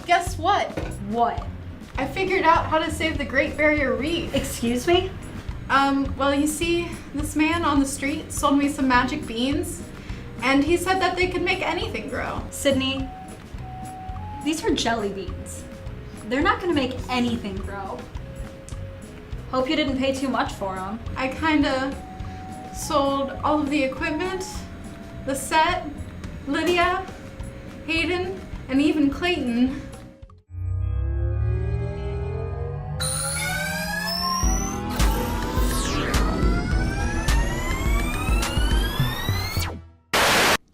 guess what? What? I figured out how to save the Great Barrier Reef. Excuse me? Well, you see, this man on the street sold me some magic beans, and he said that they could make anything grow. Sydney, these are jelly beans. They're not gonna make anything grow. Hope you didn't pay too much for them. I kinda sold all of the equipment, the set, Lydia, Hayden, and even Clayton.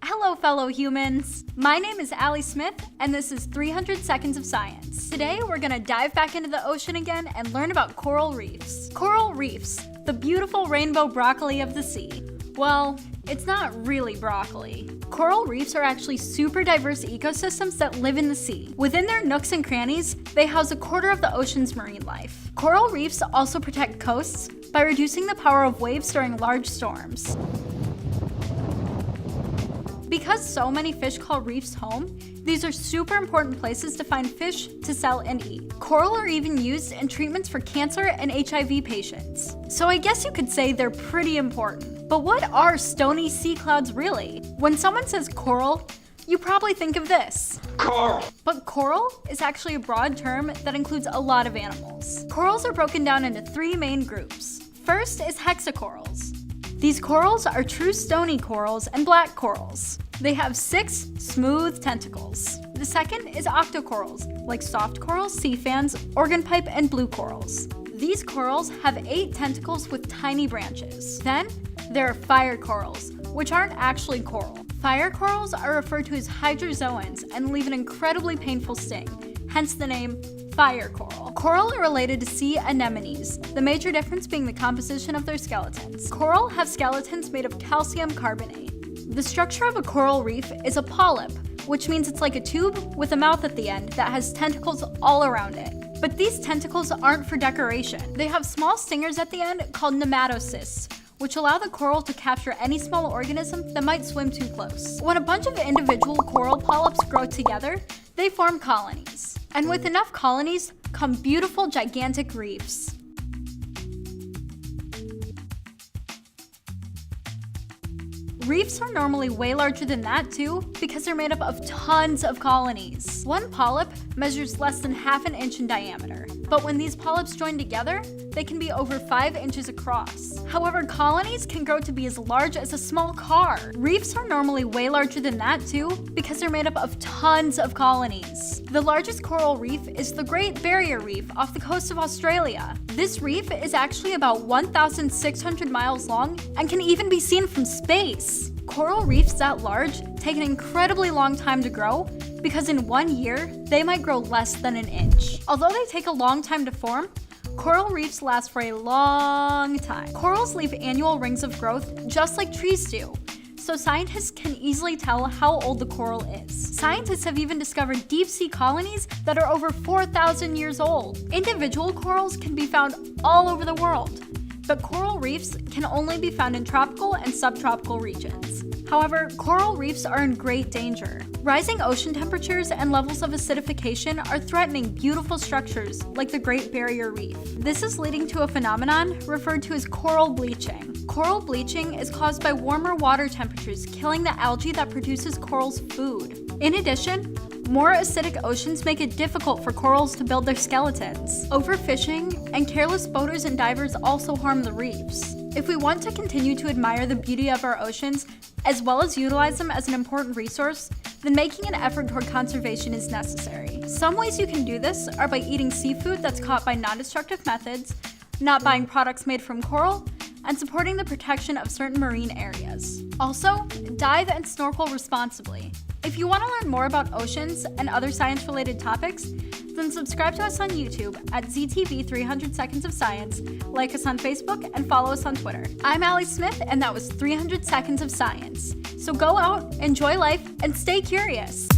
Hello, fellow humans. My name is Allie Smith, and this is 300 Seconds of Science. Today, we're gonna dive back into the ocean again and learn about coral reefs. Coral reefs, the beautiful rainbow broccoli of the sea. Well, it's not really broccoli. Coral reefs are actually super diverse ecosystems that live in the sea. Within their nooks and crannies, they house a quarter of the ocean's marine life. Coral reefs also protect coasts by reducing the power of waves during large storms. Because so many fish call reefs home, these are super important places to find fish to sell and eat. Coral are even used in treatments for cancer and HIV patients. So I guess you could say they're pretty important. But what are stony sea clouds really? When someone says coral, you probably think of this. Coral! But coral is actually a broad term that includes a lot of animals. Corals are broken down into three main groups. First is hexacorals. These corals are true stony corals and black corals. They have 6 smooth tentacles. The second is octocorals, like soft corals, sea fans, organ pipe, and blue corals. These corals have 8 tentacles with tiny branches. Then, there are fire corals, which aren't actually coral. Fire corals are referred to as hydrozoans and leave an incredibly painful sting, hence the name fire coral. Coral are related to sea anemones, the major difference being the composition of their skeletons. Coral have skeletons made of calcium carbonate. The structure of a coral reef is a polyp, which means it's like a tube with a mouth at the end that has tentacles all around it. But these tentacles aren't for decoration. They have small stingers at the end called nematocysts, which allow the coral to capture any small organism that might swim too close. When a bunch of individual coral polyps grow together, they form colonies. And with enough colonies come beautiful, gigantic reefs. Reefs are normally way larger than that too, because they're made up of tons of colonies. One polyp measures less than ½ an inch in diameter, but when these polyps join together, they can be over 5 inches across. However, colonies can grow to be as large as a small car. Reefs are normally way larger than that too, because they're made up of tons of colonies. The largest coral reef is the Great Barrier Reef off the coast of Australia. This reef is actually about 1,600 miles long and can even be seen from space. Coral reefs that large take an incredibly long time to grow because in 1 year, they might grow less than an inch. Although they take a long time to form, coral reefs last for a long time. Corals leave annual rings of growth just like trees do, so scientists can easily tell how old the coral is. Scientists have even discovered deep-sea colonies that are over 4,000 years old. Individual corals can be found all over the world, but coral reefs can only be found in tropical and subtropical regions. However, coral reefs are in great danger. Rising ocean temperatures and levels of acidification are threatening beautiful structures like the Great Barrier Reef. This is leading to a phenomenon referred to as coral bleaching. Coral bleaching is caused by warmer water temperatures killing the algae that produces corals' food. In addition, more acidic oceans make it difficult for corals to build their skeletons. Overfishing and careless boaters and divers also harm the reefs. If we want to continue to admire the beauty of our oceans, as well as utilize them as an important resource, then making an effort toward conservation is necessary. Some ways you can do this are by eating seafood that's caught by non-destructive methods, not buying products made from coral, and supporting the protection of certain marine areas. Also, dive and snorkel responsibly. If you want to learn more about oceans and other science-related topics, then subscribe to us on YouTube at ZTV 300 Seconds of Science, like us on Facebook, and follow us on Twitter. I'm Allie Smith, and that was 300 Seconds of Science. So go out, enjoy life, and stay curious.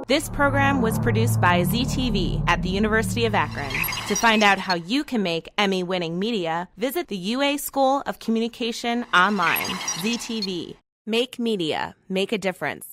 This program was produced by ZTV at the University of Akron. To find out how you can make Emmy-winning media, visit the UA School of Communication online. ZTV. Make media. Make a difference.